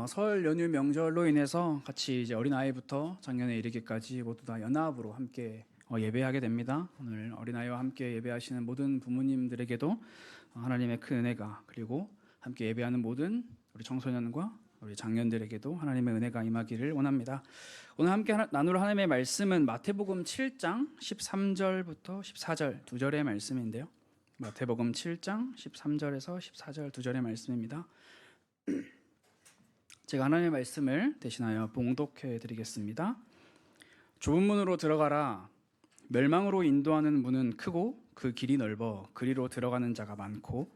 설 연휴 명절로 인해서 같이 이제 어린아이부터 작년에 이르기까지 모두 다 연합으로 함께 예배하게 됩니다. 오늘 어린아이와 함께 예배하시는 모든 부모님들에게도 하나님의 큰 은혜가, 그리고 함께 예배하는 모든 우리 청소년과 우리 장년들에게도 하나님의 은혜가 임하기를 원합니다. 오늘 함께 나눌 하나님의 말씀은 마태복음 7장 13절부터 14절 두 절의 말씀인데요. 마태복음 7장 13절에서 14절 두 절의 말씀입니다. 제가 하나님의 말씀을 대신하여 봉독해 드리겠습니다. 좁은 문으로 들어가라. 멸망으로 인도하는 문은 크고 그 길이 넓어 그리로 들어가는 자가 많고,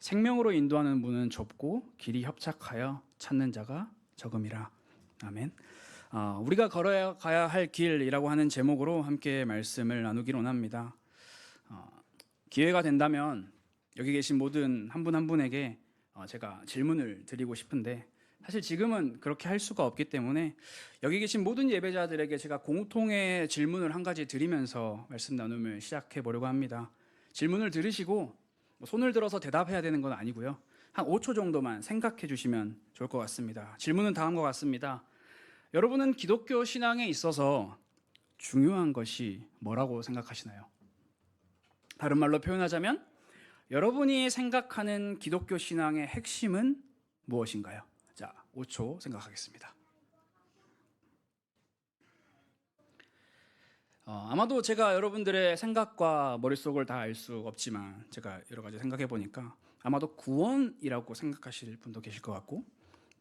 생명으로 인도하는 문은 좁고 길이 협착하여 찾는 자가 적음이라. 아멘. 우리가 걸어야 가야 할 길이라고 하는 제목으로 함께 말씀을 나누기를 원합니다. 기회가 된다면 여기 계신 모든 한 분 한 분에게 제가 질문을 드리고 싶은데, 사실 지금은 그렇게 할 수가 없기 때문에 여기 계신 모든 예배자들에게 제가 공통의 질문을 한 가지 드리면서 말씀 나눔을 시작해 보려고 합니다. 질문을 들으시고 손을 들어서 대답해야 되는 건 아니고요, 한 5초 정도만 생각해 주시면 좋을 것 같습니다. 질문은 다음과 같습니다. 여러분은 기독교 신앙에 있어서 중요한 것이 뭐라고 생각하시나요? 다른 말로 표현하자면 여러분이 생각하는 기독교 신앙의 핵심은 무엇인가요? 자, 5초 생각하겠습니다. 아마도 제가 여러분들의 생각과 머릿속을 다 알 수 없지만 제가 여러 가지 생각해 보니까 아마도 구원이라고 생각하실 분도 계실 것 같고,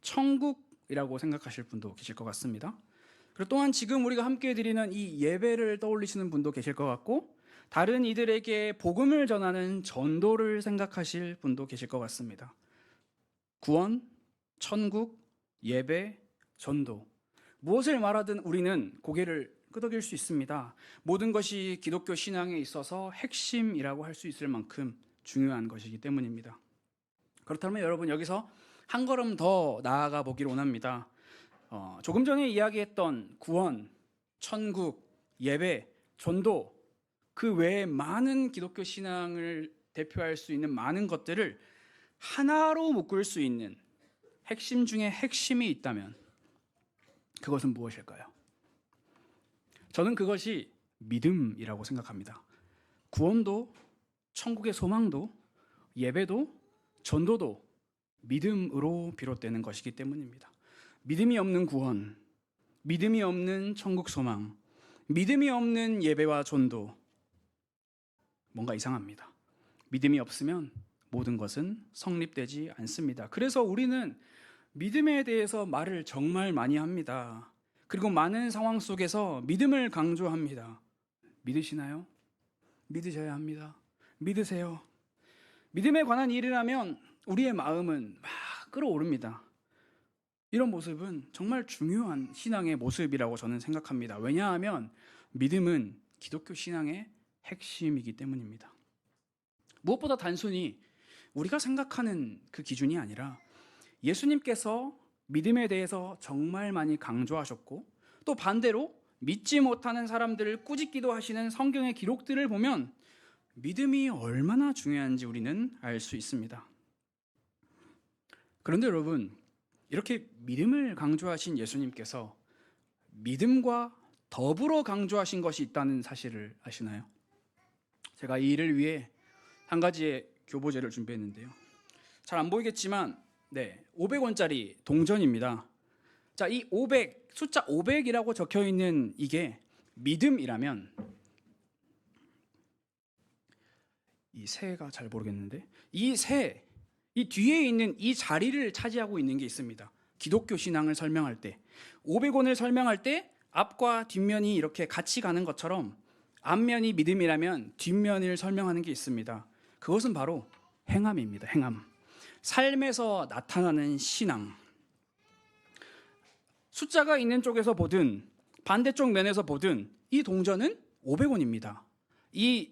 천국이라고 생각하실 분도 계실 것 같습니다. 그리고 또한 지금 우리가 함께 드리는 이 예배를 떠올리시는 분도 계실 것 같고, 다른 이들에게 복음을 전하는 전도를 생각하실 분도 계실 것 같습니다. 구원, 천국, 예배, 전도, 무엇을 말하든 우리는 고개를 끄덕일 수 있습니다. 모든 것이 기독교 신앙에 있어서 핵심이라고 할 수 있을 만큼 중요한 것이기 때문입니다. 그렇다면 여러분, 여기서 한 걸음 더 나아가 보기를 원합니다. 조금 전에 이야기했던 구원, 천국, 예배, 전도, 그 외에 많은 기독교 신앙을 대표할 수 있는 많은 것들을 하나로 묶을 수 있는 핵심 중에 핵심이 있다면 그것은 무엇일까요? 저는 그것이 믿음이라고 생각합니다. 구원도, 천국의 소망도, 예배도, 전도도 믿음으로 비롯되는 것이기 때문입니다. 믿음이 없는 구원, 믿음이 없는 천국 소망, 믿음이 없는 예배와 전도, 뭔가 이상합니다. 믿음이 없으면 모든 것은 성립되지 않습니다. 그래서 우리는 믿음에 대해서 말을 정말 많이 합니다. 그리고 많은 상황 속에서 믿음을 강조합니다. 믿으시나요? 믿으셔야 합니다. 믿으세요. 믿음에 관한 일이라면 우리의 마음은 막 끌어오릅니다. 이런 모습은 정말 중요한 신앙의 모습이라고 저는 생각합니다. 왜냐하면 믿음은 기독교 신앙의 핵심이기 때문입니다. 무엇보다 단순히 우리가 생각하는 그 기준이 아니라 예수님께서 믿음에 대해서 정말 많이 강조하셨고, 또 반대로 믿지 못하는 사람들을 꾸짖기도 하시는 성경의 기록들을 보면 믿음이 얼마나 중요한지 우리는 알 수 있습니다. 그런데 여러분, 이렇게 믿음을 강조하신 예수님께서 믿음과 더불어 강조하신 것이 있다는 사실을 아시나요? 제가 이 일을 위해 한 가지의 교보제를 준비했는데요. 잘 안 보이겠지만 500원짜리 동전입니다. 자, 이 500, 숫자 500이라고 적혀 있는 이게 믿음이라면, 이 새가 잘 모르겠는데, 이 뒤에 있는 이 자리를 차지하고 있는 게 있습니다. 기독교 신앙을 설명할 때 500원을 설명할 때 앞과 뒷면이 이렇게 같이 가는 것처럼 앞면이 믿음이라면 뒷면을 설명하는 게 있습니다. 그것은 바로 행함입니다. 행함. 삶에서 나타나는 신앙. 숫자가 있는 쪽에서 보든 반대쪽 면에서 보든 이 동전은 500원입니다. 이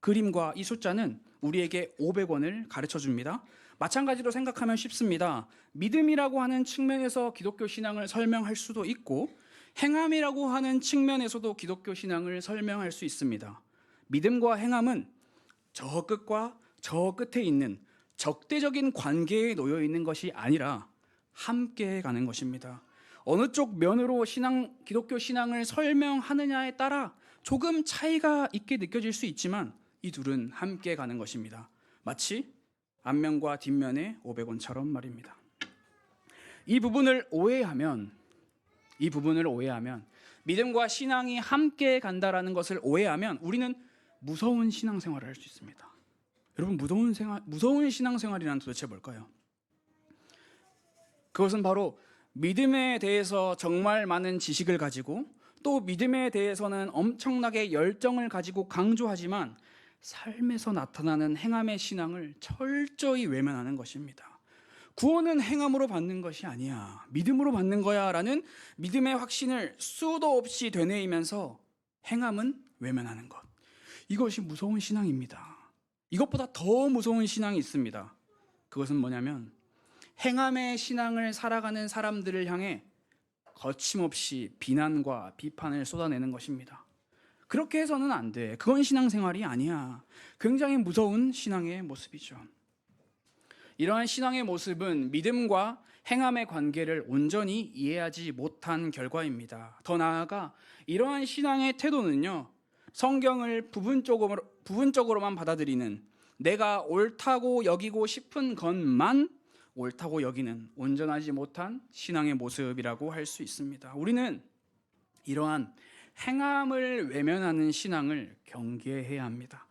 그림과 이 숫자는 우리에게 500원을 가르쳐 줍니다. 마찬가지로 생각하면 쉽습니다. 믿음이라고 하는 측면에서 기독교 신앙을 설명할 수도 있고, 행함이라고 하는 측면에서도 기독교 신앙을 설명할 수 있습니다. 믿음과 행함은 저 끝과 저 끝에 있는 적대적인 관계에 놓여 있는 것이 아니라 함께 가는 것입니다. 어느 쪽 면으로 기독교 신앙을 설명하느냐에 따라 조금 차이가 있게 느껴질 수 있지만 이 둘은 함께 가는 것입니다. 마치 앞면과 뒷면의 500원처럼 말입니다. 이 부분을 오해하면 믿음과 신앙이 함께 간다라는 것을 오해하면 우리는 무서운 신앙생활을 할 수 있습니다. 여러분, 무서운 신앙생활이란 도대체 뭘까요? 그것은 바로 믿음에 대해서 정말 많은 지식을 가지고 또 믿음에 대해서는 엄청나게 열정을 가지고 강조하지만 삶에서 나타나는 행함의 신앙을 철저히 외면하는 것입니다. 구원은 행함으로 받는 것이 아니야, 믿음으로 받는 거야 라는 믿음의 확신을 수도 없이 되뇌이면서 행함은 외면하는 것, 이것이 무서운 신앙입니다. 이것보다 더 무서운 신앙이 있습니다. 그것은 뭐냐면 행함의 신앙을 살아가는 사람들을 향해 거침없이 비난과 비판을 쏟아내는 것입니다. 그렇게 해서는 안 돼. 그건 신앙생활이 아니야. 굉장히 무서운 신앙의 모습이죠. 이러한 신앙의 모습은 믿음과 행함의 관계를 온전히 이해하지 못한 결과입니다. 더 나아가 이러한 신앙의 태도는요, 성경을 부분적으로만 받아들이는, 내가 옳다고 여기고 싶은 것만 옳다고 여기는 온전하지 못한 신앙의 모습이라고 할 수 있습니다. 우리는 이러한 행함을 외면하는 신앙을 경계해야 합니다.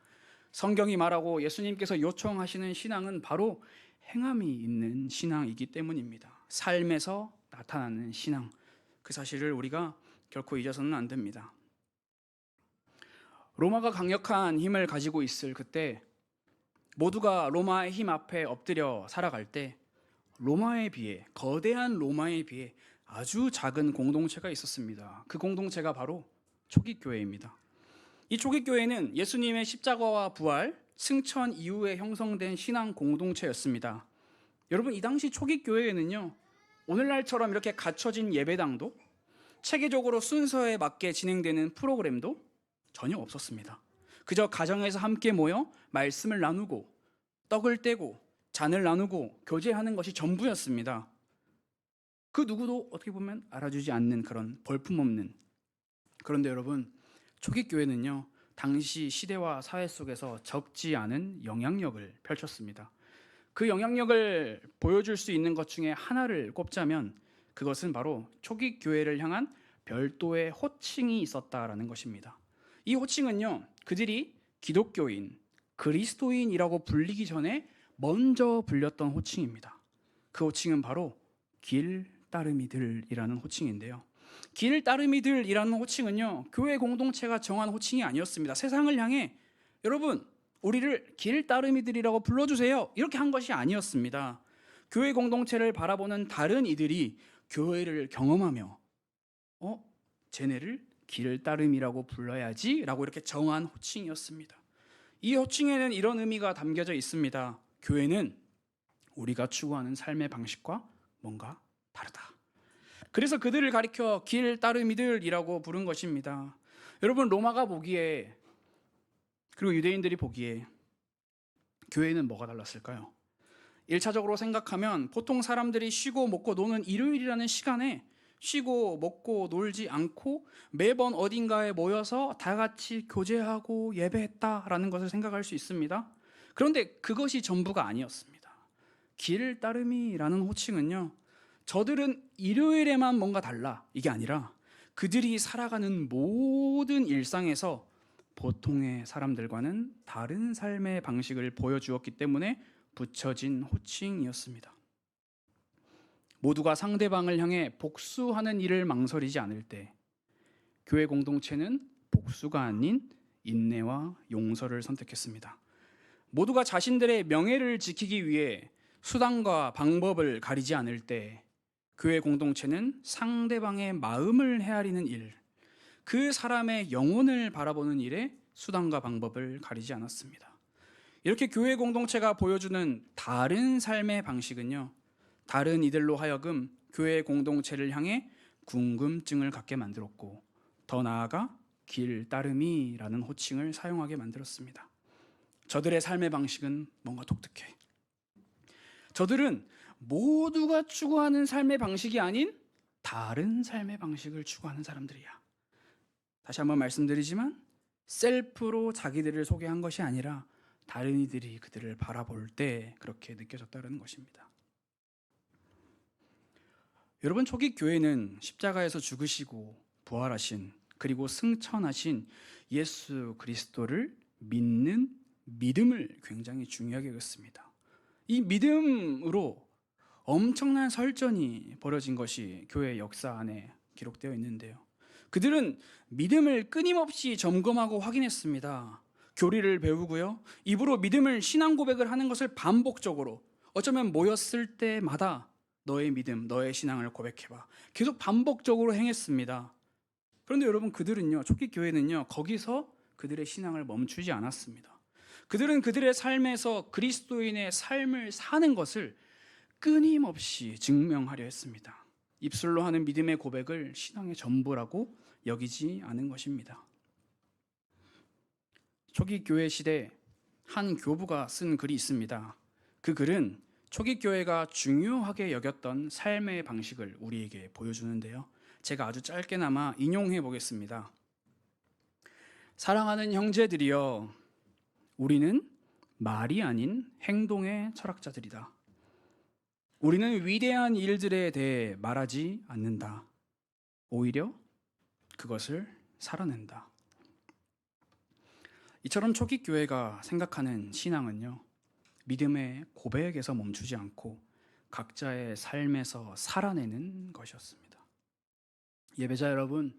성경이 말하고 예수님께서 요청하시는 신앙은 바로 행함이 있는 신앙이기 때문입니다. 삶에서 나타나는 신앙, 그 사실을 우리가 결코 잊어서는 안 됩니다. 로마가 강력한 힘을 가지고 있을 그때, 모두가 로마의 힘 앞에 엎드려 살아갈 때 거대한 로마에 비해 아주 작은 공동체가 있었습니다. 그 공동체가 바로 초기교회입니다. 이 초기교회는 예수님의 십자가와 부활, 승천 이후에 형성된 신앙 공동체였습니다. 여러분, 이 당시 초기교회에는요, 오늘날처럼 이렇게 갖춰진 예배당도, 체계적으로 순서에 맞게 진행되는 프로그램도 전혀 없었습니다. 그저 가정에서 함께 모여 말씀을 나누고 떡을 떼고 잔을 나누고 교제하는 것이 전부였습니다. 그 누구도 어떻게 보면 알아주지 않는 그런 볼품없는. 그런데 여러분, 초기교회는요, 당시 시대와 사회 속에서 적지 않은 영향력을 펼쳤습니다. 그 영향력을 보여줄 수 있는 것 중에 하나를 꼽자면 그것은 바로 초기교회를 향한 별도의 호칭이 있었다라는 것입니다. 이 호칭은요, 그들이 기독교인, 그리스도인이라고 불리기 전에 먼저 불렸던 호칭입니다. 그 호칭은 바로 길 따르미들이라는 호칭인데요. 길 따르미들이라는 호칭은요, 교회 공동체가 정한 호칭이 아니었습니다. 세상을 향해 여러분, 우리를 길 따르미들이라고 불러주세요, 이렇게 한 것이 아니었습니다. 교회 공동체를 바라보는 다른 이들이 교회를 경험하며 쟤네를 길 따름이라고 불러야지 라고 이렇게 정한 호칭이었습니다. 이 호칭에는 이런 의미가 담겨져 있습니다. 교회는 우리가 추구하는 삶의 방식과 뭔가 다르다. 그래서 그들을 가리켜 길 따르미들이라고 부른 것입니다. 여러분, 로마가 보기에, 그리고 유대인들이 보기에 교회는 뭐가 달랐을까요? 1차적으로 생각하면 보통 사람들이 쉬고 먹고 노는 일요일이라는 시간에 쉬고 먹고 놀지 않고 매번 어딘가에 모여서 다 같이 교제하고 예배했다라는 것을 생각할 수 있습니다. 그런데 그것이 전부가 아니었습니다. 길 따름이라는 호칭은요, 저들은 일요일에만 뭔가 달라, 이게 아니라 그들이 살아가는 모든 일상에서 보통의 사람들과는 다른 삶의 방식을 보여주었기 때문에 붙여진 호칭이었습니다. 모두가 상대방을 향해 복수하는 일을 망설이지 않을 때 교회 공동체는 복수가 아닌 인내와 용서를 선택했습니다. 모두가 자신들의 명예를 지키기 위해 수단과 방법을 가리지 않을 때 교회 공동체는 상대방의 마음을 헤아리는 일, 그 사람의 영혼을 바라보는 일에 수단과 방법을 가리지 않았습니다. 이렇게 교회 공동체가 보여주는 다른 삶의 방식은요, 다른 이들로 하여금 교회 공동체를 향해 궁금증을 갖게 만들었고, 더 나아가 길 따름이라는 호칭을 사용하게 만들었습니다. 저들의 삶의 방식은 뭔가 독특해. 저들은 모두가 추구하는 삶의 방식이 아닌 다른 삶의 방식을 추구하는 사람들이야. 다시 한번 말씀드리지만 셀프로 자기들을 소개한 것이 아니라 다른 이들이 그들을 바라볼 때 그렇게 느껴졌다는 것입니다. 여러분, 초기 교회는 십자가에서 죽으시고 부활하신 그리고 승천하신 예수 그리스도를 믿는 믿음을 굉장히 중요하게 여겼습니다. 이 믿음으로 엄청난 설전이 벌어진 것이 교회 역사 안에 기록되어 있는데요. 그들은 믿음을 끊임없이 점검하고 확인했습니다. 교리를 배우고요. 입으로 믿음을 신앙 고백을 하는 것을 반복적으로, 어쩌면 모였을 때마다 너의 믿음, 너의 신앙을 고백해봐. 계속 반복적으로 행했습니다. 그런데 여러분, 그들은요, 초기 교회는요, 거기서 그들의 신앙을 멈추지 않았습니다. 그들은 그들의 삶에서 그리스도인의 삶을 사는 것을 끊임없이 증명하려 했습니다. 입술로 하는 믿음의 고백을 신앙의 전부라고 여기지 않은 것입니다. 초기 교회 시대 한 교부가 쓴 글이 있습니다. 그 글은 초기 교회가 중요하게 여겼던 삶의 방식을 우리에게 보여주는데요. 제가 아주 짧게나마 인용해 보겠습니다. 사랑하는 형제들이여, 우리는 말이 아닌 행동의 철학자들이다. 우리는 위대한 일들에 대해 말하지 않는다. 오히려 그것을 살아낸다. 이처럼 초기 교회가 생각하는 신앙은요, 믿음의 고백에서 멈추지 않고 각자의 삶에서 살아내는 것이었습니다. 예배자 여러분,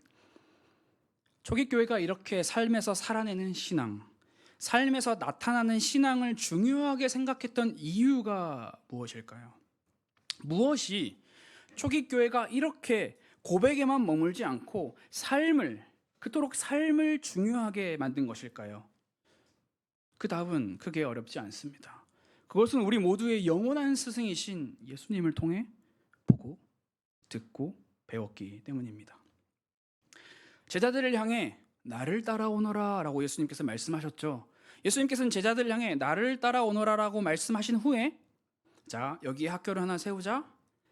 초기 교회가 이렇게 삶에서 살아내는 신앙, 삶에서 나타나는 신앙을 중요하게 생각했던 이유가 무엇일까요? 무엇이 초기 교회가 이렇게 고백에만 머물지 않고 그토록 삶을 중요하게 만든 것일까요? 그 답은 크게 어렵지 않습니다. 그것은 우리 모두의 영원한 스승이신 예수님을 통해 보고 듣고 배웠기 때문입니다. 제자들을 향해 나를 따라오너라 라고 예수님께서 말씀하셨죠. 예수님께서는 제자들을 향해 나를 따라오너라 라고 말씀하신 후에, 자, 여기 학교를 하나 세우자.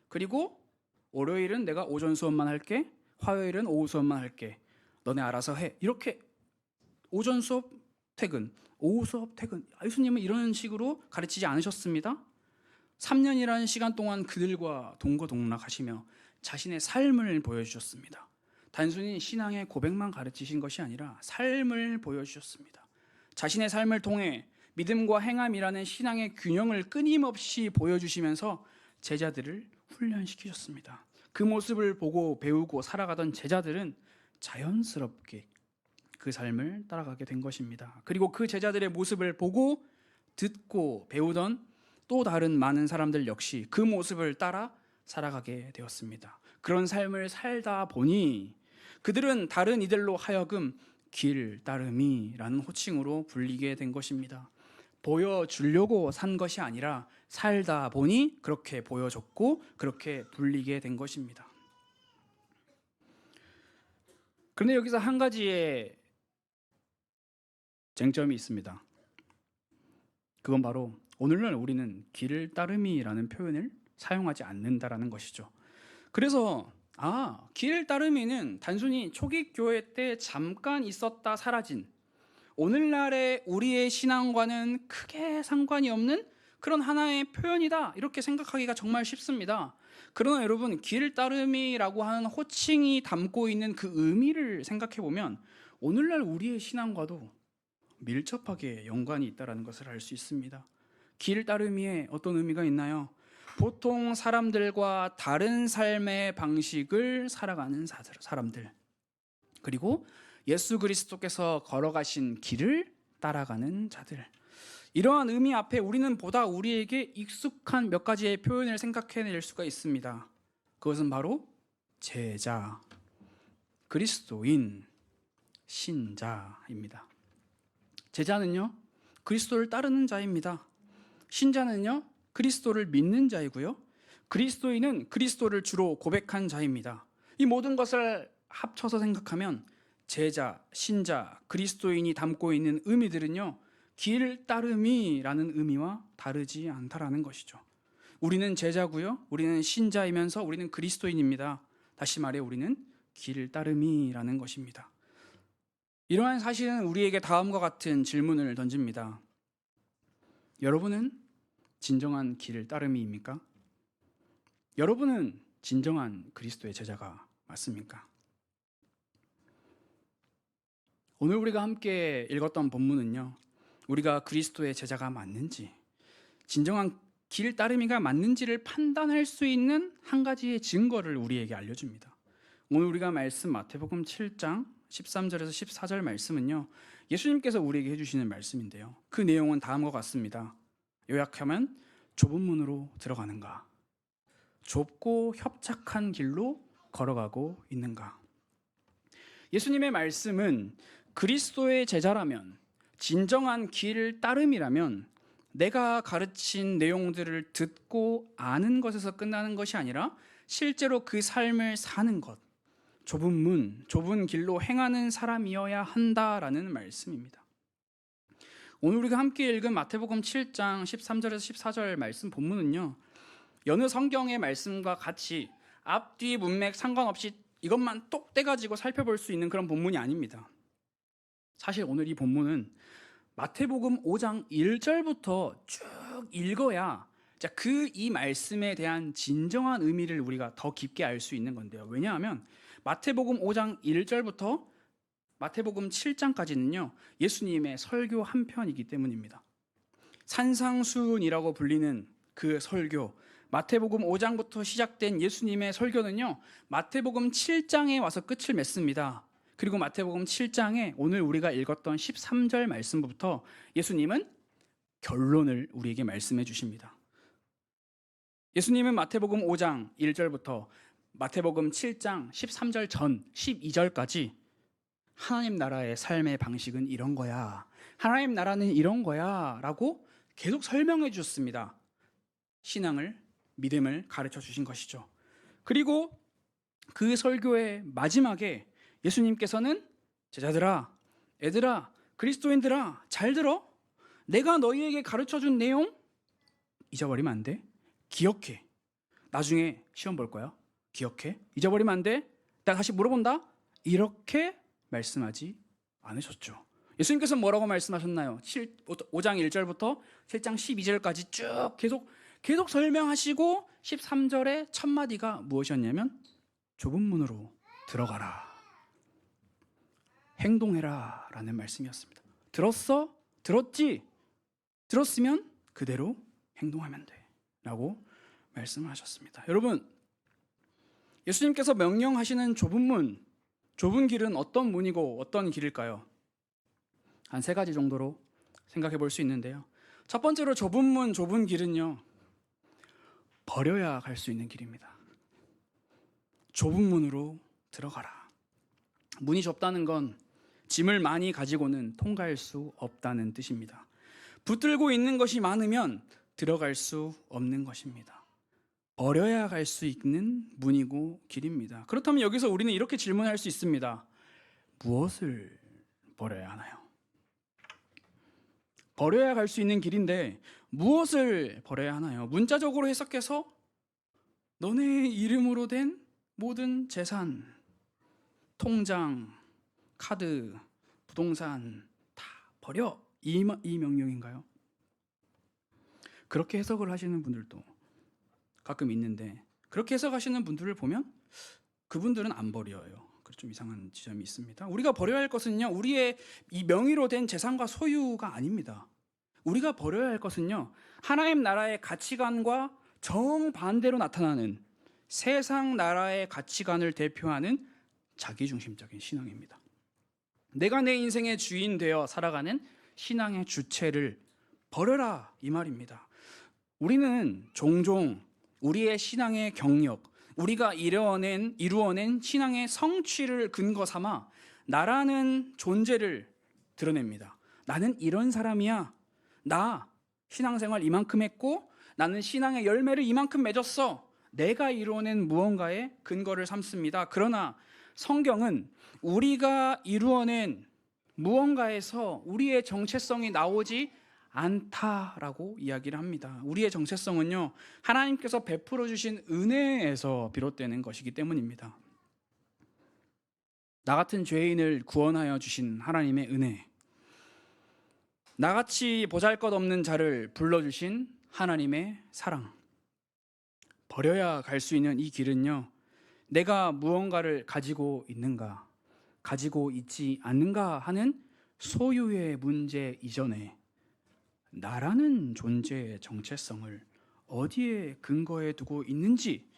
그리고 월요일은 내가 오전 수업만 할게. 화요일은 오후 수업만 할게. 너네 알아서 해. 이렇게 오전 수업 퇴근, 오후 수업 퇴근. 예수님은 이런 식으로 가르치지 않으셨습니다. 3년이라는 시간 동안 그들과 동거동락하시며 자신의 삶을 보여주셨습니다. 단순히 신앙의 고백만 가르치신 것이 아니라 삶을 보여주셨습니다. 자신의 삶을 통해 믿음과 행함이라는 신앙의 균형을 끊임없이 보여주시면서 제자들을 훈련시키셨습니다. 그 모습을 보고 배우고 살아가던 제자들은 자연스럽게 그 삶을 따라가게 된 것입니다. 그리고 그 제자들의 모습을 보고 듣고 배우던 또 다른 많은 사람들 역시 그 모습을 따라 살아가게 되었습니다. 그런 삶을 살다 보니 그들은 다른 이들로 하여금 길 따름이라는 호칭으로 불리게 된 것입니다. 보여주려고 산 것이 아니라 살다 보니 그렇게 보여줬고 그렇게 불리게 된 것입니다. 그런데 여기서 한 가지의 쟁점이 있습니다. 그건 바로 오늘날 우리는 길 따름이라는 표현을 사용하지 않는다라는 것이죠. 그래서 길 따름이는 단순히 초기 교회 때 잠깐 있었다 사라진, 오늘날의 우리의 신앙과는 크게 상관이 없는 그런 하나의 표현이다, 이렇게 생각하기가 정말 쉽습니다. 그러나 여러분, 길 따름이라고 하는 호칭이 담고 있는 그 의미를 생각해 보면 오늘날 우리의 신앙과도 밀접하게 연관이 있다는 것을 알 수 있습니다. 길 따름이에 어떤 의미가 있나요? 보통 사람들과 다른 삶의 방식을 살아가는 사람들, 그리고 예수 그리스도께서 걸어가신 길을 따라가는 자들, 이러한 의미 앞에 우리는 보다 우리에게 익숙한 몇 가지의 표현을 생각해낼 수가 있습니다. 그것은 바로 제자, 그리스도인, 신자입니다. 제자는요, 그리스도를 따르는 자입니다. 신자는요, 그리스도를 믿는 자이고요, 그리스도인은 그리스도를 주로 고백한 자입니다. 이 모든 것을 합쳐서 생각하면 제자, 신자, 그리스도인이 담고 있는 의미들은요, 길 따름이라는 의미와 다르지 않다라는 것이죠. 우리는 제자고요. 우리는 신자이면서 우리는 그리스도인입니다. 다시 말해 우리는 길 따름이라는 것입니다. 이러한 사실은 우리에게 다음과 같은 질문을 던집니다. 여러분은 진정한 길 따름이입니까? 여러분은 진정한 그리스도의 제자가 맞습니까? 오늘 우리가 함께 읽었던 본문은요, 우리가 그리스도의 제자가 맞는지, 진정한 길 따름이가 맞는지를 판단할 수 있는 한 가지의 증거를 우리에게 알려줍니다. 오늘 우리가 말씀 마태복음 7장 13절에서 14절 말씀은요, 예수님께서 우리에게 해주시는 말씀인데요, 그 내용은 다음과 같습니다. 요약하면 좁은 문으로 들어가는가, 좁고 협착한 길로 걸어가고 있는가. 예수님의 말씀은 그리스도의 제자라면, 진정한 길 따름이라면 내가 가르친 내용들을 듣고 아는 것에서 끝나는 것이 아니라 실제로 그 삶을 사는 것, 좁은 문, 좁은 길로 행하는 사람이어야 한다라는 말씀입니다. 오늘 우리가 함께 읽은 마태복음 7장 13절에서 14절 말씀 본문은요, 여느 성경의 말씀과 같이 앞뒤 문맥 상관없이 이것만 똑 떼가지고 살펴볼 수 있는 그런 본문이 아닙니다. 사실 오늘 이 본문은 마태복음 5장 1절부터 쭉 읽어야 이 말씀에 대한 진정한 의미를 우리가 더 깊게 알 수 있는 건데요. 왜냐하면 마태복음 5장 1절부터 마태복음 7장까지는요, 예수님의 설교 한 편이기 때문입니다. 산상수훈이라고 불리는 그 설교, 마태복음 5장부터 시작된 예수님의 설교는요, 마태복음 7장에 와서 끝을 맺습니다. 그리고 마태복음 7장에 오늘 우리가 읽었던 13절 말씀부터 예수님은 결론을 우리에게 말씀해 주십니다. 예수님은 마태복음 5장 1절부터 마태복음 7장 13절 전 12절까지 하나님 나라의 삶의 방식은 이런 거야, 하나님 나라는 이런 거야 라고 계속 설명해 주셨습니다. 신앙을, 믿음을 가르쳐 주신 것이죠. 그리고 그 설교의 마지막에 예수님께서는 제자들아, 애들아, 그리스도인들아, 잘 들어. 내가 너희에게 가르쳐준 내용 잊어버리면 안 돼. 기억해. 나중에 시험 볼 거야. 기억해. 잊어버리면 안 돼. 내가 다시 물어본다. 이렇게 말씀하지 않으셨죠. 예수님께서 뭐라고 말씀하셨나요? 5장 1절부터 7장 12절까지 쭉 계속 설명하시고 13절의 첫 마디가 무엇이었냐면 좁은 문으로 들어가라, 행동해라 라는 말씀이었습니다. 들었어? 들었지? 들었으면 그대로 행동하면 돼 라고 말씀하셨습니다. 여러분, 예수님께서 명령하시는 좁은 문, 좁은 길은 어떤 문이고 어떤 길일까요? 한 세 가지 정도로 생각해 볼 수 있는데요, 첫 번째로 좁은 문, 좁은 길은요, 버려야 갈 수 있는 길입니다. 좁은 문으로 들어가라. 문이 좁다는 건 짐을 많이 가지고는 통과할 수 없다는 뜻입니다. 붙들고 있는 것이 많으면 들어갈 수 없는 것입니다. 버려야 갈 수 있는 문이고 길입니다. 그렇다면 여기서 우리는 이렇게 질문할 수 있습니다. 무엇을 버려야 하나요? 버려야 갈 수 있는 길인데 무엇을 버려야 하나요? 문자적으로 해석해서 너네 이름으로 된 모든 재산, 통장, 카드, 부동산 다 버려, 이 명령인가요? 그렇게 해석을 하시는 분들도 가끔 있는데, 그렇게 해석하시는 분들을 보면 그분들은 안 버려요. 좀 이상한 지점이 있습니다. 우리가 버려야 할 것은요, 우리의 이 명의로 된 재산과 소유가 아닙니다. 우리가 버려야 할 것은요, 하나님 나라의 가치관과 정반대로 나타나는 세상 나라의 가치관을 대표하는 자기중심적인 신앙입니다. 내가 내 인생의 주인 되어 살아가는 신앙의 주체를 버려라, 이 말입니다. 우리는 종종 우리의 신앙의 경력, 우리가 이루어낸 신앙의 성취를 근거 삼아 나라는 존재를 드러냅니다. 나는 이런 사람이야. 나 신앙생활 이만큼 했고 나는 신앙의 열매를 이만큼 맺었어. 내가 이루어낸 무언가의 근거를 삼습니다. 그러나 성경은 우리가 이루어낸 무언가에서 우리의 정체성이 나오지 않다라고 이야기를 합니다. 우리의 정체성은요, 하나님께서 베풀어 주신 은혜에서 비롯되는 것이기 때문입니다. 나 같은 죄인을 구원하여 주신 하나님의 은혜, 나같이 보잘것없는 자를 불러주신 하나님의 사랑, 버려야 갈 수 있는 이 길은요, 내가 무언가를 가지고 있는가, 가지고 있지 않는가 하는 소유의 문제 이전에 나라는 존재의 정체성을 어디에 근거해 두고 있는지,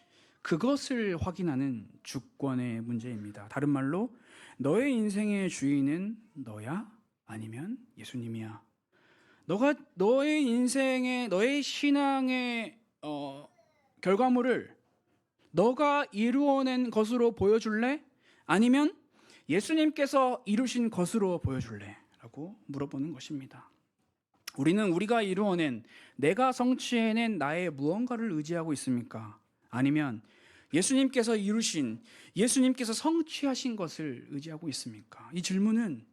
그것을 확인하는 주권의 문제입니다. 다른 말로 너의 인생의 주인은 너야? 아니면 예수님이야? 너의 인생의, 너의 신앙의 결과물을 너가 이루어낸 것으로 보여줄래? 아니면 예수님께서 이루신 것으로 보여줄래? 라고 물어보는 것입니다. 우리는 우리가 이루어낸, 내가 성취해낸 나의 무언가를 의지하고 있습니까? 아니면 예수님께서 이루신, 예수님께서 성취하신 것을 의지하고 있습니까? 이 질문은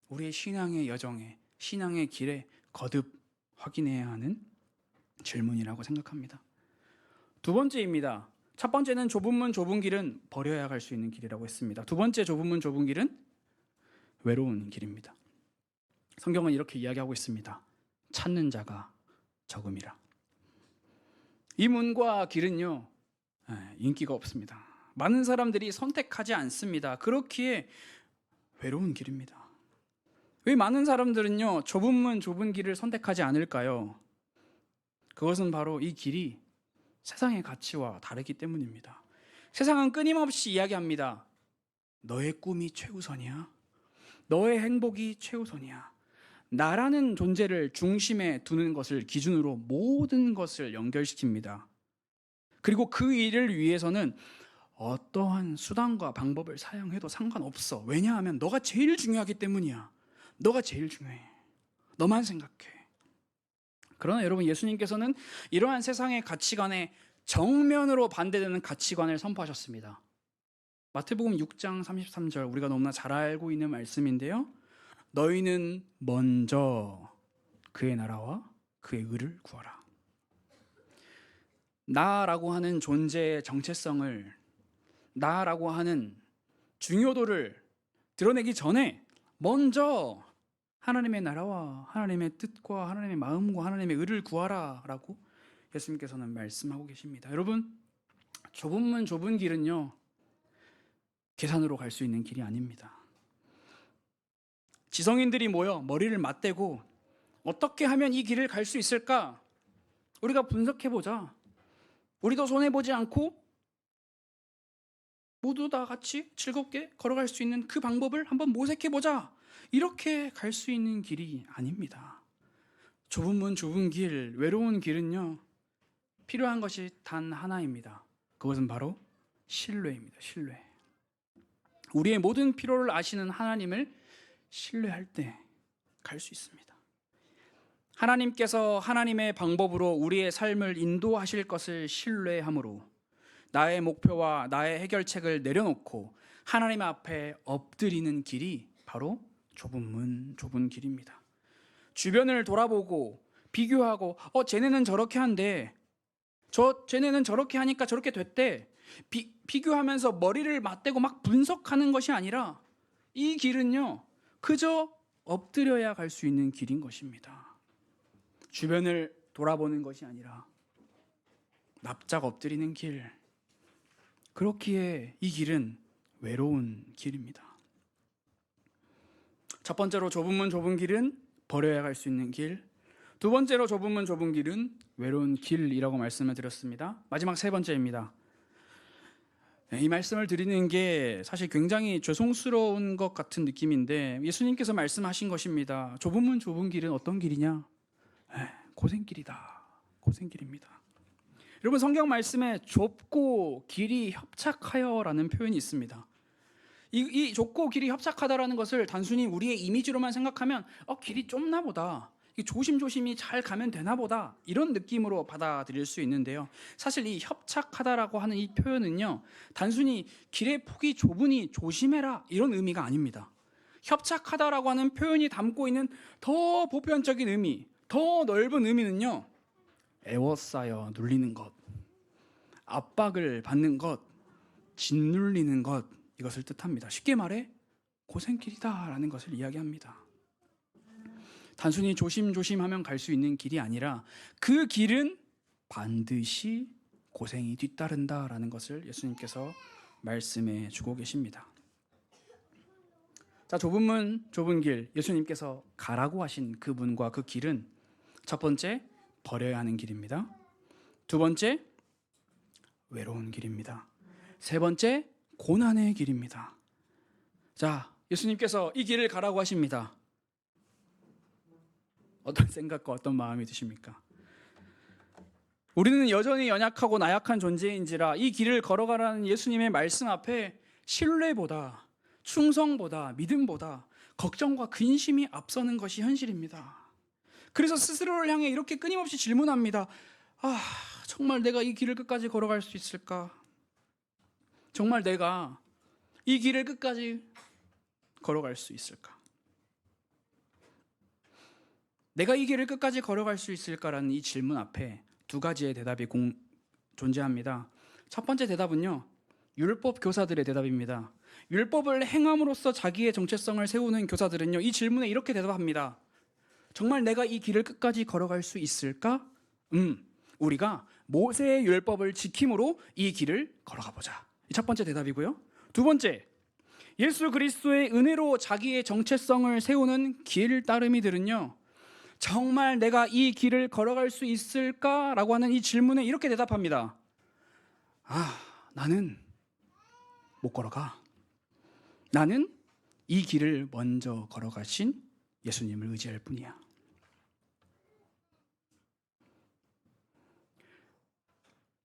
우리의 신앙의 여정에, 신앙의 길에 거듭 확인해야 하는 질문이라고 생각합니다. 두 번째입니다. 첫 번째는 좁은 문 좁은 길은 버려야 갈 수 있는 길이라고 했습니다. 두 번째 좁은 문 좁은 길은 외로운 길입니다. 성경은 이렇게 이야기하고 있습니다. 찾는 자가 적음이라. 이 문과 길은요, 인기가 없습니다. 많은 사람들이 선택하지 않습니다. 그렇기에 외로운 길입니다. 왜 많은 사람들은요, 좁은 문 좁은 길을 선택하지 않을까요? 그것은 바로 이 길이 세상의 가치와 다르기 때문입니다. 세상은 끊임없이 이야기합니다. 너의 꿈이 최우선이야. 너의 행복이 최우선이야. 나라는 존재를 중심에 두는 것을 기준으로 모든 것을 연결시킵니다. 그리고 그 일을 위해서는 어떠한 수단과 방법을 사용해도 상관없어. 왜냐하면 너가 제일 중요하기 때문이야. 너가 제일 중요해. 너만 생각해. 그러나 여러분, 예수님께서는 이러한 세상의 가치관에 정면으로 반대되는 가치관을 선포하셨습니다. 마태복음 6장 33절, 우리가 너무나 잘 알고 있는 말씀인데요. 너희는 먼저 그의 나라와 그의 의를 구하라. 나라고 하는 존재의 정체성을, 나라고 하는 중요도를 드러내기 전에 먼저 하나님의 나라와 하나님의 뜻과 하나님의 마음과 하나님의 의를 구하라 라고 예수님께서는 말씀하고 계십니다. 여러분, 좁은 문 좁은 길은요, 계산으로 갈 수 있는 길이 아닙니다. 지성인들이 모여 머리를 맞대고 어떻게 하면 이 길을 갈 수 있을까? 우리가 분석해보자. 우리도 손해보지 않고 모두 다 같이 즐겁게 걸어갈 수 있는 그 방법을 한번 모색해보자. 이렇게 갈 수 있는 길이 아닙니다. 좁은 문 좁은 길, 외로운 길은요, 필요한 것이 단 하나입니다. 그것은 바로 신뢰입니다. 신뢰. 우리의 모든 필요를 아시는 하나님을 신뢰할 때 갈 수 있습니다. 하나님께서 하나님의 방법으로 우리의 삶을 인도하실 것을 신뢰함으로 나의 목표와 나의 해결책을 내려놓고 하나님 앞에 엎드리는 길이 바로 좁은 문 좁은 길입니다. 주변을 돌아보고 비교하고 쟤네는 저렇게 한대, 쟤네는 저렇게 하니까 저렇게 됐대, 비교하면서 머리를 맞대고 막 분석하는 것이 아니라 이 길은요, 그저 엎드려야 갈 수 있는 길인 것입니다. 주변을 돌아보는 것이 아니라 납작 엎드리는 길. 그렇기에 이 길은 외로운 길입니다. 첫 번째로 좁은 문 좁은 길은 버려야 갈 수 있는 길. 두 번째로 좁은 문 좁은 길은 외로운 길이라고 말씀을 드렸습니다. 마지막 세 번째입니다. 이 말씀을 드리는 게 사실 굉장히 죄송스러운 것 같은 느낌인데, 예수님께서 말씀하신 것입니다. 좁은 문 좁은 길은 어떤 길이냐? 고생길이다. 고생길입니다. 여러분, 성경 말씀에 좁고 길이 협착하여라는 표현이 있습니다. 이 좁고 길이 협착하다라는 것을 단순히 우리의 이미지로만 생각하면 길이 좁나 보다, 조심조심히 잘 가면 되나 보다, 이런 느낌으로 받아들일 수 있는데요. 사실 이 협착하다라고 하는 이 표현은요, 단순히 길의 폭이 좁으니 조심해라 이런 의미가 아닙니다. 협착하다라고 하는 표현이 담고 있는 더 보편적인 의미, 더 넓은 의미는요, 애워싸여 눌리는 것, 압박을 받는 것, 짓눌리는 것, 이것을 뜻합니다. 쉽게 말해 고생길이다라는 것을 이야기합니다. 단순히 조심조심하면 갈 수 있는 길이 아니라 그 길은 반드시 고생이 뒤따른다라는 것을 예수님께서 말씀해 주고 계십니다. 자, 좁은 문, 좁은 길, 예수님께서 가라고 하신 그 문과 그 길은 첫 번째, 버려야 하는 길입니다. 두 번째, 외로운 길입니다. 세 번째, 고난의 길입니다. 자, 예수님께서 이 길을 가라고 하십니다. 어떤 생각과 어떤 마음이 드십니까? 우리는 여전히 연약하고 나약한 존재인지라 이 길을 걸어가라는 예수님의 말씀 앞에 신뢰보다, 충성보다, 믿음보다 걱정과 근심이 앞서는 것이 현실입니다. 그래서 스스로를 향해 이렇게 끊임없이 질문합니다. 정말 내가 이 길을 끝까지 걸어갈 수 있을까? 정말 내가 이 길을 끝까지 걸어갈 수 있을까? 내가 이 길을 끝까지 걸어갈 수 있을까라는 이 질문 앞에 두 가지의 대답이 존재합니다. 첫 번째 대답은요, 율법 교사들의 대답입니다. 율법을 행함으로써 자기의 정체성을 세우는 교사들은요, 이 질문에 이렇게 대답합니다. 정말 내가 이 길을 끝까지 걸어갈 수 있을까? 우리가 모세의 율법을 지킴으로 이 길을 걸어가 보자. 이 첫 번째 대답이고요. 두 번째, 예수 그리스도의 은혜로 자기의 정체성을 세우는 길 따르미들은요, 정말 내가 이 길을 걸어갈 수 있을까라고 하는 이 질문에 이렇게 대답합니다. 나는 못 걸어가. 나는 이 길을 먼저 걸어가신 예수님을 의지할 뿐이야.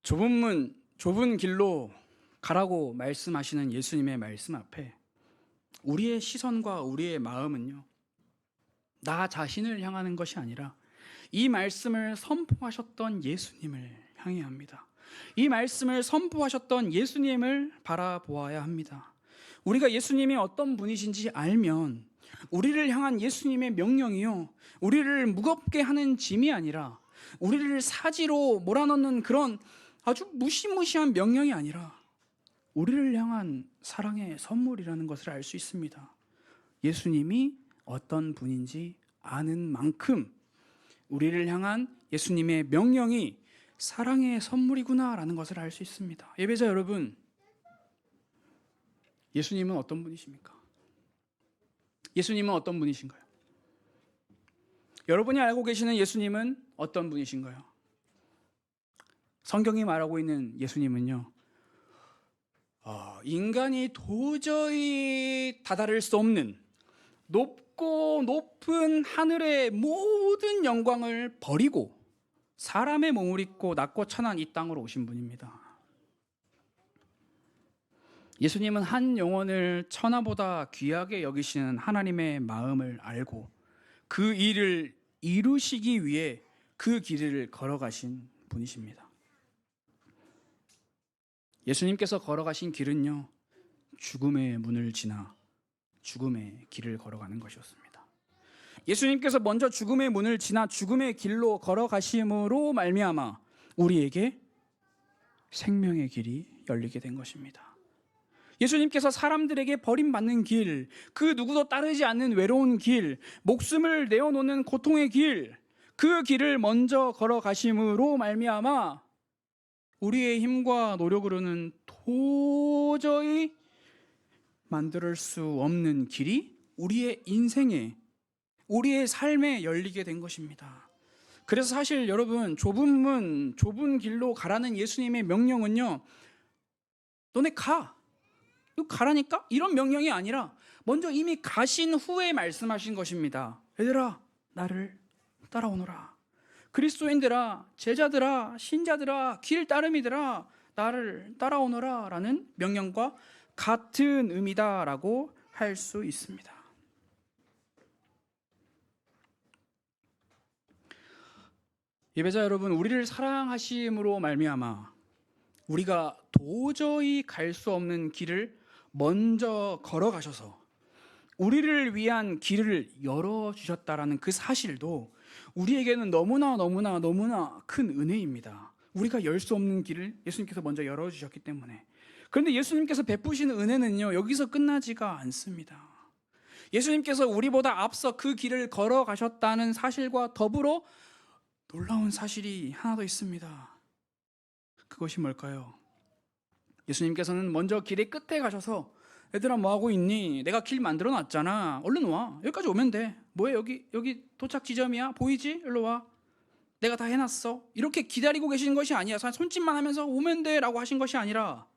좁은 문, 좁은 길로 가라고 말씀하시는 예수님의 말씀 앞에 우리의 시선과 우리의 마음은요, 나 자신을 향하는 것이 아니라 이 말씀을 선포하셨던 예수님을 향해야 합니다. 이 말씀을 선포하셨던 예수님을 바라보아야 합니다. 우리가 예수님이 어떤 분이신지 알면 우리를 향한 예수님의 명령이요, 우리를 무겁게 하는 짐이 아니라 우리를 사지로 몰아넣는 그런 아주 무시무시한 명령이 아니라 우리를 향한 사랑의 선물이라는 것을 알 수 있습니다. 예수님이 어떤 분인지 아는 만큼 우리를 향한 예수님의 명령이 사랑의 선물이구나라는 것을 알 수 있습니다. 예배자 여러분, 예수님은 어떤 분이십니까? 예수님은 어떤 분이신가요? 여러분이 알고 계시는 예수님은 어떤 분이신가요? 성경이 말하고 있는 예수님은요, 인간이 도저히 다다를 수 없는 높고 높은 하늘의 모든 영광을 버리고 사람의 몸을 입고 낮고 천한 이 땅으로 오신 분입니다. 예수님은 한 영혼을 천하보다 귀하게 여기시는 하나님의 마음을 알고 그 일을 이루시기 위해 그 길을 걸어가신 분이십니다. 예수님께서 걸어가신 길은요, 죽음의 문을 지나 죽음의 길을 걸어가는 것이었습니다. 예수님께서 먼저 죽음의 문을 지나 죽음의 길로 걸어가심으로 말미암아 우리에게 생명의 길이 열리게 된 것입니다. 예수님께서 사람들에게 버림받는 길, 그 누구도 따르지 않는 외로운 길, 목숨을 내어놓는 고통의 길, 그 길을 먼저 걸어가심으로 말미암아 우리의 힘과 노력으로는 도저히 만들 수 없는 길이 우리의 인생에, 우리의 삶에 열리게 된 것입니다. 그래서 사실 여러분, 좁은 문, 좁은 길로 가라는 예수님의 명령은요, 너네 가라니까? 이런 명령이 아니라 먼저 이미 가신 후에 말씀하신 것입니다. 얘들아, 나를 따라오너라. 그리스도인들아, 제자들아, 신자들아, 길 따름이들아, 나를 따라오너라 라는 명령과 같은 의미다라고 할 수 있습니다. 예배자 여러분, 우리를 사랑하심으로 말미암아 우리가 도저히 갈 수 없는 길을 먼저 걸어가셔서 우리를 위한 길을 열어주셨다라는 그 사실도 우리에게는 너무나 큰 은혜입니다. 우리가 열 수 없는 길을 예수님께서 먼저 열어주셨기 때문에. 그런데 예수님께서 베푸시는 은혜는요, 여기서 끝나지가 않습니다. 예수님께서 우리보다 앞서 그 길을 걸어가셨다는 사실과 더불어 놀라운 사실이 하나 더 있습니다. 그것이 뭘까요? 예수님께서는 먼저 길의 끝에 가셔서 얘들아 뭐하고 있니? 내가 길 만들어 놨잖아. 얼른 와. 여기까지 오면 돼. 뭐해? 여기 도착 지점이야. 보이지? 일로 와. 내가 다 해놨어. 이렇게 기다리고 계신 것이 아니라 손짓만 하면서 오면 돼 라고 하신 것이 아니라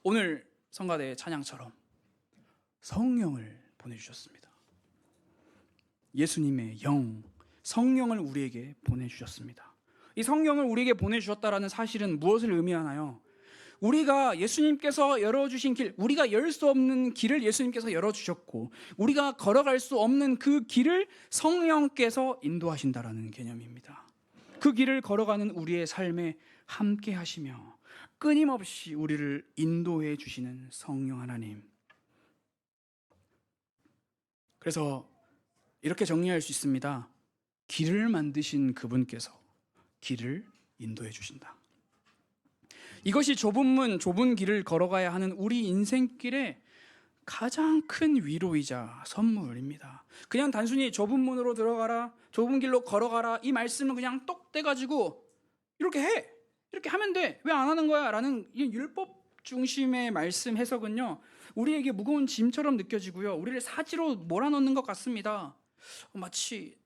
오늘 성가대의 찬양처럼 성령을 보내주셨습니다. 예수님의 영, 성령을 우리에게 보내주셨습니다. 이 성령을 우리에게 보내주셨다라는 사실은 무엇을 의미하나요? 우리가 예수님께서 열어주신 길, 우리가 열 수 없는 길을 예수님께서 열어주셨고 우리가 걸어갈 수 없는 그 길을 성령께서 인도하신다라는 개념입니다. 그 길을 걸어가는 우리의 삶에 함께 하시며 끊임없이 우리를 인도해 주시는 성령 하나님. 그래서 이렇게 정리할 수 있습니다. 길을 만드신 그분께서 길을 인도해 주신다. 이것이 좁은 문, 좁은 길을 걸어가야 하는 우리 인생길의 가장 큰 위로이자 선물입니다. 그냥 단순히 좁은 문으로 들어가라, 좁은 길로 걸어가라, 이 말씀은 그냥 똑 떼가지고 이렇게 해! 이렇게 하면 돼! 왜 안 하는 거야? 라는 이 율법 중심의 말씀 해석은요, 우리에게 무거운 짐처럼 느껴지고요, 우리를 사지로 몰아넣는 것 같습니다. 마치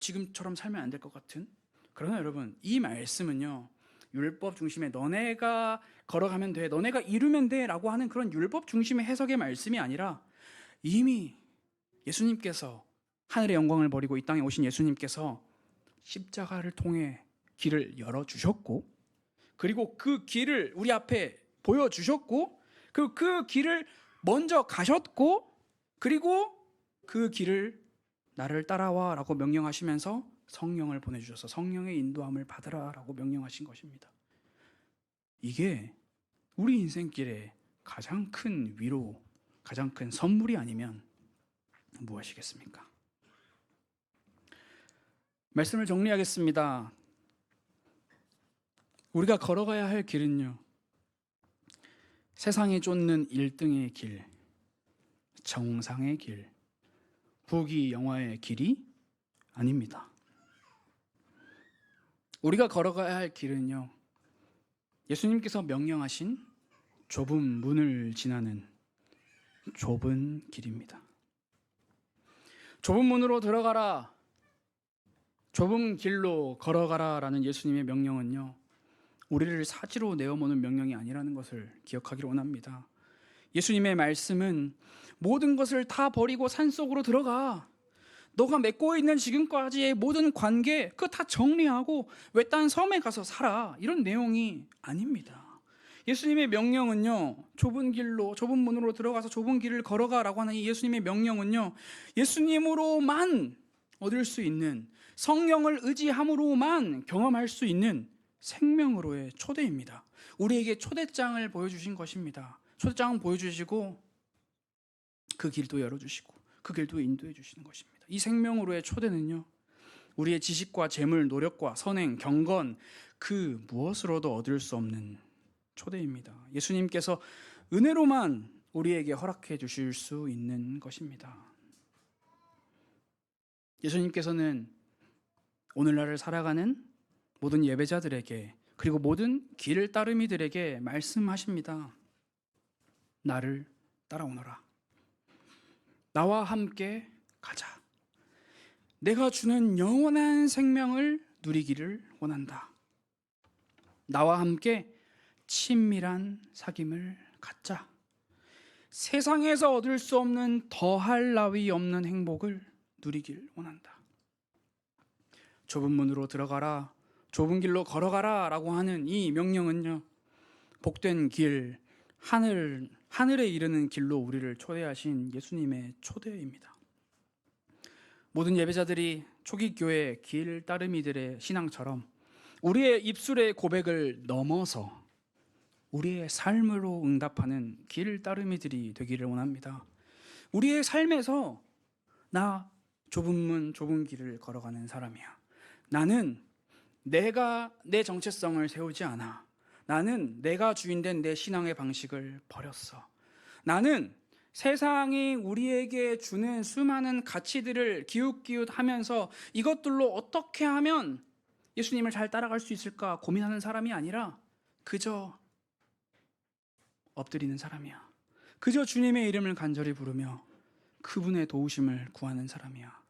지금처럼 살면 안 될 것 같은. 그러나 여러분, 이 말씀은요, 율법 중심의 너네가 걸어가면 돼, 너네가 이루면 돼 라고 하는 그런 율법 중심의 해석의 말씀이 아니라 이미 예수님께서 하늘의 영광을 버리고 이 땅에 오신 예수님께서 십자가를 통해 길을 열어주셨고, 그리고 그 길을 우리 앞에 보여주셨고, 그 길을 먼저 가셨고, 그리고 그 길을 나를 따라와 라고 명령하시면서 성령을 보내주셔서 성령의 인도함을 받으라 라고 명령하신 것입니다. 이게 우리 인생길의 가장 큰 위로, 가장 큰 선물이 아니면 무엇이겠습니까? 말씀을 정리하겠습니다. 우리가 걸어가야 할 길은요, 세상에 쫓는 1등의 길, 정상의 길, 부귀영화의 길이 아닙니다. 우리가 걸어가야 할 길은요, 예수님께서 명령하신 좁은 문을 지나는 좁은 길입니다. 좁은 문으로 들어가라, 좁은 길로 걸어가라 라는 예수님의 명령은요, 우리를 사지로 내어모는 명령이 아니라는 것을 기억하기를 원합니다. 예수님의 말씀은 모든 것을 다 버리고 산속으로 들어가, 너가 맺고 있는 지금까지의 모든 관계 그거 다 정리하고 외딴 섬에 가서 살아, 이런 내용이 아닙니다. 예수님의 명령은요, 좁은 길로, 좁은 문으로 들어가서 좁은 길을 걸어가라고 하는 이 예수님의 명령은요, 예수님으로만 얻을 수 있는, 성령을 의지함으로만 경험할 수 있는 생명으로의 초대입니다. 우리에게 초대장을 보여주신 것입니다. 초대장을 보여주시고 그 길도 열어주시고 그 길도 인도해 주시는 것입니다. 이 생명으로의 초대는요, 우리의 지식과 재물, 노력과 선행, 경건 그 무엇으로도 얻을 수 없는 초대입니다. 예수님께서 은혜로만 우리에게 허락해 주실 수 있는 것입니다. 예수님께서는 오늘날을 살아가는 모든 예배자들에게, 그리고 모든 길 따르미들에게 말씀하십니다. 나를 따라오너라. 나와 함께 가자. 내가 주는 영원한 생명을 누리기를 원한다. 나와 함께 친밀한 사귐을 갖자. 세상에서 얻을 수 없는 더할 나위 없는 행복을 누리길 원한다. 좁은 문으로 들어가라, 좁은 길로 걸어가라 라고 하는 이 명령은요, 복된 길, 하늘에 이르는 길로 우리를 초대하신 예수님의 초대입니다. 모든 예배자들이 초기 교회 길 따르미들의 신앙처럼 우리의 입술의 고백을 넘어서 우리의 삶으로 응답하는 길 따르미들이 되기를 원합니다. 우리의 삶에서 나 좁은 문, 좁은 길을 걸어가는 사람이야. 나는 내가 내 정체성을 세우지 않아. 나는 내가 주인된 내 신앙의 방식을 버렸어. 나는 세상이 우리에게 주는 수많은 가치들을 기웃기웃하면서 이것들로 어떻게 하면 예수님을 잘 따라갈 수 있을까 고민하는 사람이 아니라 그저 엎드리는 사람이야. 그저 주님의 이름을 간절히 부르며 그분의 도우심을 구하는 사람이야.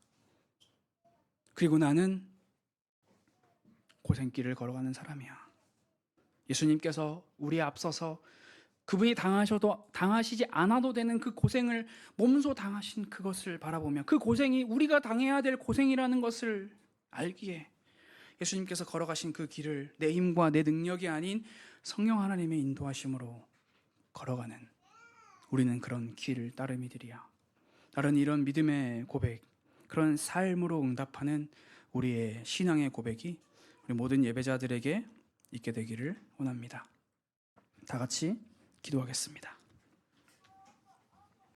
그리고 나는 고생길을 걸어가는 사람이야. 예수님께서 우리에 앞서서 그분이 당하시지 않아도 되는 그 고생을 몸소 당하신 그것을 바라보며 그 고생이 우리가 당해야 될 고생이라는 것을 알기에 예수님께서 걸어가신 그 길을 내 힘과 내 능력이 아닌 성령 하나님의 인도하심으로 걸어가는 우리는 그런 길 따름이들이야. 다른 이런 믿음의 고백, 그런 삶으로 응답하는 우리의 신앙의 고백이 우리 모든 예배자들에게 있게 되기를 원합니다. 다 같이 기도하겠습니다.